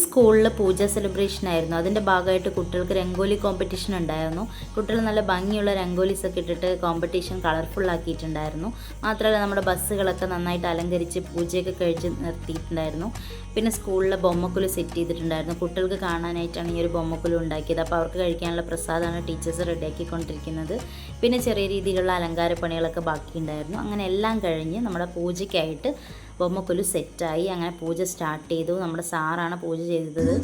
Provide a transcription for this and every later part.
സ്കൂളിൽ പൂജ സെലിബ്രേഷൻ ആയിരുന്നു. അതിൻ്റെ ഭാഗമായിട്ട് കുട്ടികൾക്ക് രംഗോലി കോമ്പറ്റീഷൻ ഉണ്ടായിരുന്നു. കുട്ടികൾ നല്ല ഭംഗിയുള്ള രംഗോലീസൊക്കെ ഇട്ടിട്ട് കോമ്പറ്റീഷൻ കളർഫുള്ളാക്കിയിട്ടുണ്ടായിരുന്നു. മാത്രമല്ല നമ്മുടെ ബസ്സുകളൊക്കെ നന്നായിട്ട് അലങ്കരിച്ച് പൂജയൊക്കെ കഴിച്ച് നിർത്തിയിട്ടുണ്ടായിരുന്നു. പിന്നെ സ്കൂളിൽ ബൊമ്മക്കുലു സെറ്റ് ചെയ്തിട്ടുണ്ടായിരുന്നു. കുട്ടികൾക്ക് കാണാനായിട്ടാണ് ഈ ഒരു ബൊമ്മക്കുലു ഉണ്ടാക്കിയത്. അപ്പോൾ അവർക്ക് കഴിക്കാനുള്ള പ്രസാദമാണ് ടീച്ചേഴ്സ് റെഡിയാക്കിക്കൊണ്ടിരിക്കുന്നത്. പിന്നെ ചെറിയ രീതിയിലുള്ള അലങ്കാര പണികളൊക്കെ ബാക്കിയുണ്ടായിരുന്നു. അങ്ങനെ എല്ലാം കഴിഞ്ഞ് നമ്മുടെ പൂജയ്ക്കായിട്ട് ബൊമ്മക്കുലു സെറ്റായി. അങ്ങനെ പൂജ സ്റ്റാർട്ട് ചെയ്തു. നമ്മുടെ സാറാണ് പൂജ ചെയ്തത്.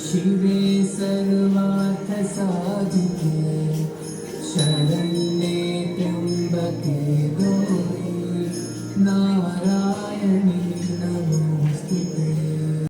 शिवे सर्वार्थ साधिके शरण्ये त्र्यंबके